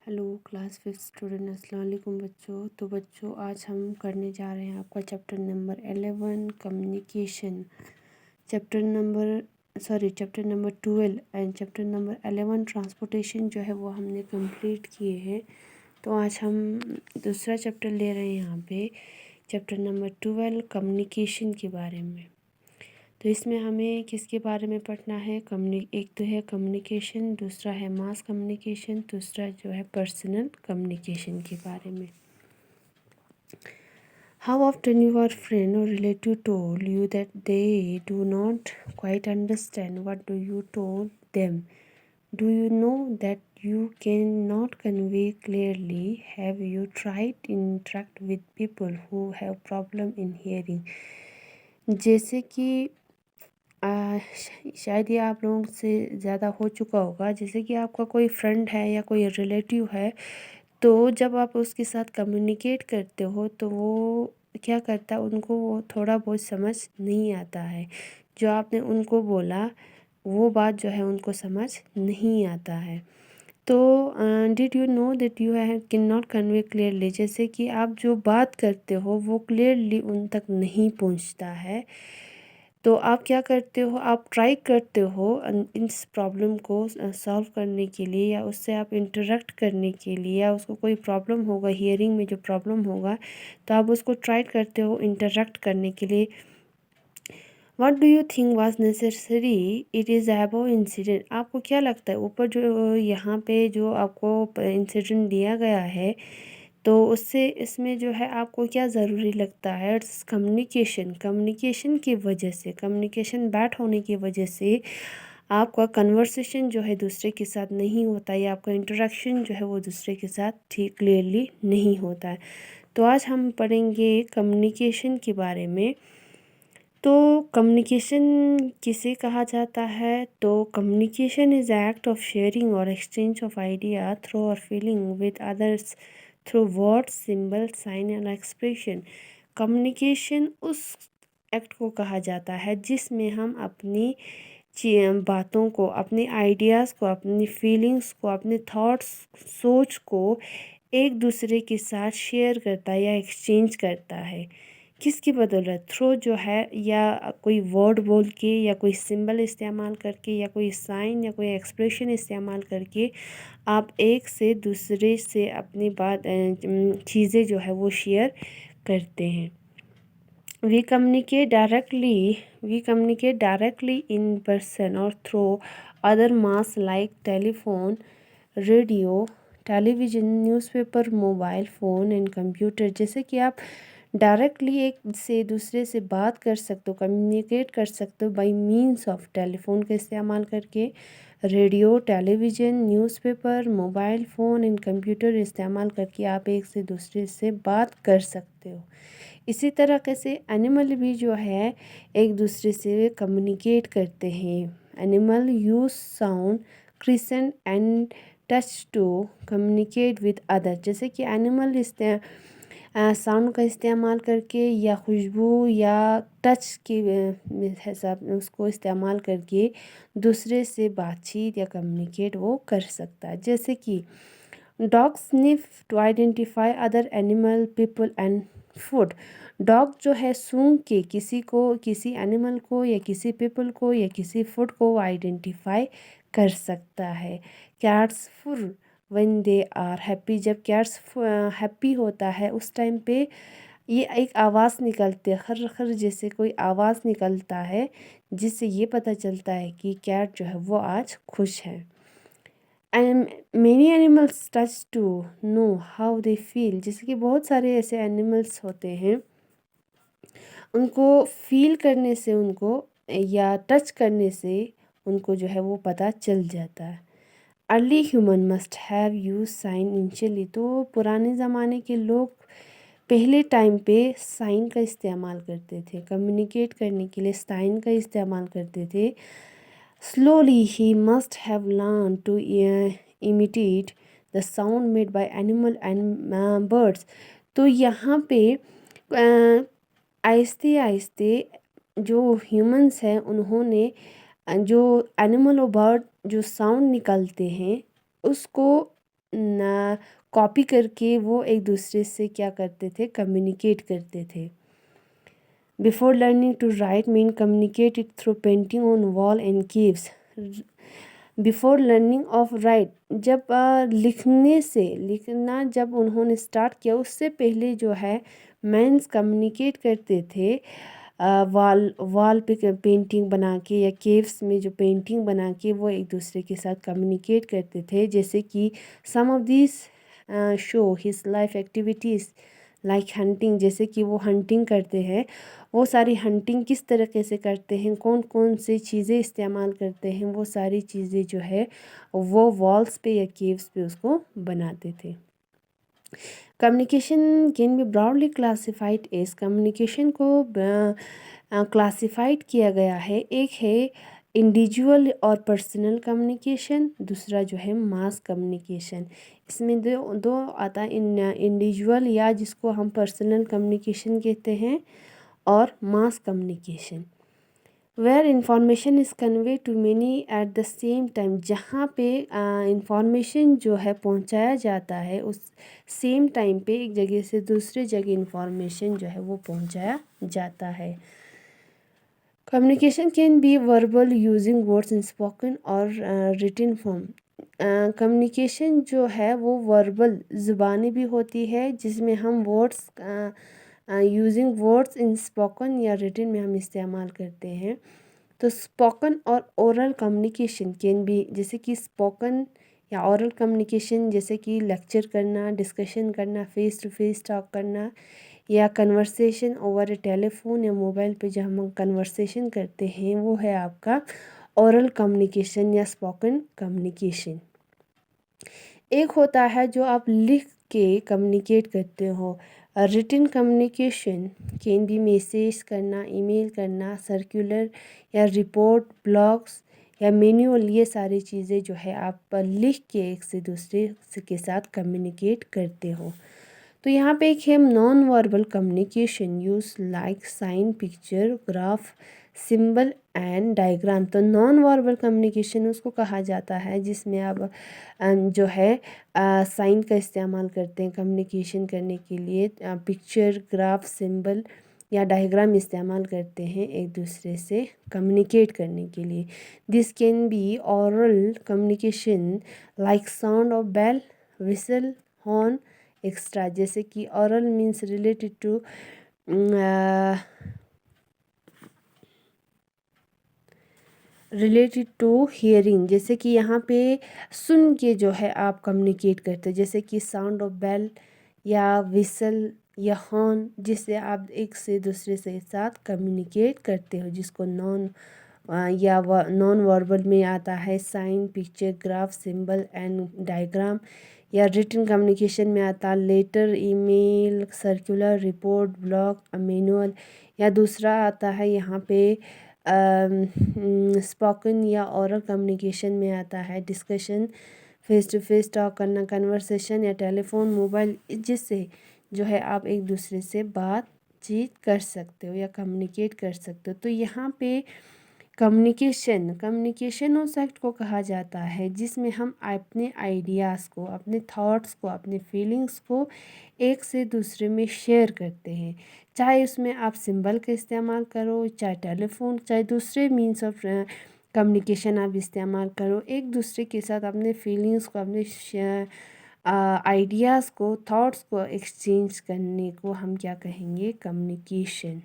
Hello class 5 student, अस्सलाम वालेकुम बच्चों। तो बच्चों, आज हम करने जा रहे हैं आपका chapter number 11 communication. Chapter number 12 and chapter number 11 transportation जो है वो हमने कंप्लीट किए हैं। तो आज हम दूसरा चैप्टर ले रहे हैं यहाँ पे, चैप्टर नंबर 12 कम्युनिकेशन के बारे में। तो इसमें हमें किसके बारे में पढ़ना है? एक तो है कम्युनिकेशन, दूसरा है मास कम्युनिकेशन, दूसरा जो है पर्सनल कम्युनिकेशन के बारे में। हाउ ऑफ्टन योर फ्रेंड और relative told you that they do not quite understand what do you told them? Do you know that you cannot convey clearly? Have you tried to interact with people who have problem in hearing? जैसे कि शायद ये आप लोगों से ज़्यादा हो चुका होगा। जैसे कि आपका कोई फ्रेंड है या कोई रिलेटिव है, तो जब आप उसके साथ कम्युनिकेट करते हो तो वो क्या करता है, उनको वो थोड़ा बहुत समझ नहीं आता है। जो आपने उनको बोला वो बात जो है उनको समझ नहीं आता है। तो did you know that you have can not convey clearly? जैसे कि आप जो बात करते हो वो क्लियरली उन तक नहीं पहुंचता है, तो आप क्या करते हो, आप ट्राई करते हो इस प्रॉब्लम को सॉल्व करने के लिए, या उससे आप इंटरेक्ट करने के लिए, या उसको कोई प्रॉब्लम होगा हियरिंग में जो प्रॉब्लम होगा तो आप उसको ट्राई करते हो इंटरेक्ट करने के लिए। What do you think was necessary it is above incident? आपको क्या लगता है ऊपर जो यहाँ पे जो आपको इंसिडेंट दिया गया है, तो उससे इसमें जो है आपको क्या ज़रूरी लगता है? कम्युनिकेशन की वजह से, कम्युनिकेशन बैड होने की वजह से आपका कन्वर्सेशन जो है दूसरे के साथ नहीं होता, या आपका इंटरेक्शन जो है वो दूसरे के साथ ठीक क्लियरली नहीं होता है। तो आज हम पढ़ेंगे कम्युनिकेशन के बारे में। तो कम्युनिकेशन किसे कहा जाता है? तो communication is act of sharing और एक्सचेंज ऑफ आइडिया थ्रू और feeling with others through words, symbol, sign and expression. Communication उस एक्ट को कहा जाता है जिसमें हम अपनी बातों को, अपने आइडियाज़ को, अपनी फीलिंग्स को, अपने थॉट्स, सोच को एक दूसरे के साथ शेयर करता है या एक्सचेंज करता है। किसकी बदौलत? थ्रू जो है, या कोई वर्ड बोल के, या कोई सिंबल इस्तेमाल करके, या कोई साइन या कोई एक्सप्रेशन इस्तेमाल करके आप एक से दूसरे से अपनी बात चीज़ें जो है वो शेयर करते हैं। We communicate directly in person or through other mass like telephone, radio, television, newspaper, mobile phone and computer. जैसे कि आप डायरेक्टली एक से दूसरे से बात कर सकते हो, कम्युनिकेट कर सकते हो बाय मींस ऑफ टेलीफोन का इस्तेमाल करके, radio, television, newspaper, mobile phone and computer इस्तेमाल करके आप एक से दूसरे से बात कर सकते हो। इसी तरह से एनिमल भी जो है एक दूसरे से कम्युनिकेट करते हैं। Animal use sound, crescent and touch to communicate with other. जैसे कि एनिमल साउंड का इस्तेमाल करके, या खुशबू या टच के हिसाब उसको इस्तेमाल करके दूसरे से बातचीत या कम्युनिकेट वो कर सकता है। जैसे कि dog sniff to identify other animal, people and food. Dog जो है सूंघ के किसी एनिमल को, या किसी पीपल को, या किसी फूड को आइडेंटिफाई कर सकता है। कैट्स फुर व्हेन दे आर हैप्पी। जब कैट्स हैप्पी होता है उस टाइम पे ये एक आवाज़ निकलती है, खर खर जैसे कोई आवाज़ निकलता है, जिससे ये पता चलता है कि कैट जो है वो आज खुश है। And many animals touch to know how they feel. जैसे कि बहुत सारे ऐसे एनिमल्स होते हैं, उनको फील करने से, उनको या टच करने से उनको जो है वो पता चल जाता है। Early human must have use sign initially. तो पुराने ज़माने के लोग पहले टाइम पे साइन का इस्तेमाल करते थे, कम्युनिकेट करने के लिए साइन का इस्तेमाल करते थे। Slowly he must have learn to imitate the sound made by animal and birds. तो यहाँ पे आहिस्ते आहिस्ते जो ह्यूमंस हैं उन्होंने जो एनिमल और बर्ड जो साउंड निकालते हैं उसको ना कॉपी करके वो एक दूसरे से क्या करते थे, कम्युनिकेट करते थे। Before learning to write mean communicated through painting on wall and caves. Before learning of write, जब लिखना जब उन्होंने स्टार्ट किया, उससे पहले जो है मैंस कम्युनिकेट करते थे वॉल पे पेंटिंग बना के या केव्स में जो पेंटिंग बना के वो एक दूसरे के साथ कम्युनिकेट करते थे। जैसे कि some of this show his life activities like hunting, जैसे कि वो हंटिंग करते हैं। वो सारी हंटिंग किस तरीके से करते हैं, कौन कौन से चीज़ें इस्तेमाल करते हैं, वो सारी चीज़ें जो है वो वॉल्स पे या केव्स पे उसको बनाते थे। Communication can be broadly classified as, communication को क्लासिफाइड किया गया है। एक है इंडिविजुअल और पर्सनल कम्युनिकेशन, दूसरा जो है मास कम्युनिकेशन। इसमें दो दो आता है, इंडिविजुअल या जिसको हम पर्सनल कम्युनिकेशन कहते हैं, और mass communication where information is convey to many at the same time, जहाँ पे इंफॉर्मेशन जो है पहुँचाया जाता है, उस सेम टाइम पे एक जगह से दूसरे जगह इंफॉर्मेशन जो है वो पहुँचाया जाता है। Communication can B verbal using words in spoken और रिटन फॉर्म। कम्युनिकेशन जो है वो वर्बल ज़ुबानी भी होती है, जिसमें हम words using words in spoken या रिटन में हम इस्तेमाल करते हैं। तो स्पोकन और ओरल कम्युनिकेशन कैन बी, जैसे कि स्पोकन या ओरल कम्युनिकेशन जैसे कि लेक्चर करना, डिस्कशन करना, फेस टू फेस टॉक करना, या कन्वर्सेशन ओवर ए टेलीफोन या मोबाइल पे जब हम कन्वर्सेशन करते हैं, वो है आपका ओरल कम्युनिकेशन या स्पोकन कम्युनिकेशन। एक होता है जो आप लिख के कम्युनिकेट करते हो, written communication can be message करना, ईमेल करना, सर्कुलर या रिपोर्ट, ब्लॉग्स या मैनुअल, ये सारी चीज़ें जो है आप लिख के एक से दूसरे के साथ कम्युनिकेट करते हो। तो यहाँ पे एक है non verbal communication use like sign, picture, graph, symbol and diagram. तो नॉन वर्बल कम्युनिकेशन उसको कहा जाता है जिसमें आप जो है साइन का इस्तेमाल करते हैं कम्युनिकेशन करने के लिए, पिक्चर, ग्राफ, सिंबल या डायग्राम इस्तेमाल करते हैं एक दूसरे से कम्युनिकेट करने के लिए। This can be oral communication like sound of bell, whistle, horn extra. जैसे कि oral means related to hearing, जैसे कि यहाँ पे सुन के जो है आप कम्युनिकेट करते हैं, जैसे कि साउंड ऑफ बेल या विसल या हॉर्न, जिससे आप एक से दूसरे से साथ कम्युनिकेट करते हो, जिसको या नॉन वर्बल में आता है sign, picture, graph, symbol and diagram. या रिटन कम्युनिकेशन में आता letter, email, circular, report, blog, manual. या दूसरा आता है यहाँ पे स्पोकन या ओरल कम्युनिकेशन में आता है discussion, face to face talk करना, कन्वर्सेशन या टेलीफोन, मोबाइल, जिससे जो है आप एक दूसरे से बातचीत कर सकते हो या कम्युनिकेट कर सकते हो। तो यहाँ पे कम्युनिकेशन उस एक्ट को कहा जाता है जिसमें हम अपने आइडियाज़ को, अपने थॉट्स को, अपने फीलिंग्स को एक से दूसरे में शेयर करते हैं। चाहे उसमें आप सिंबल का इस्तेमाल करो, चाहे टेलीफोन, चाहे दूसरे मीन्स ऑफ कम्युनिकेशन आप इस्तेमाल करो, एक दूसरे के साथ अपने फीलिंग्स को, अपने आइडियाज़ को, थॉट्स को एक्सचेंज करने को हम क्या कहेंगे, कम्युनिकेशन।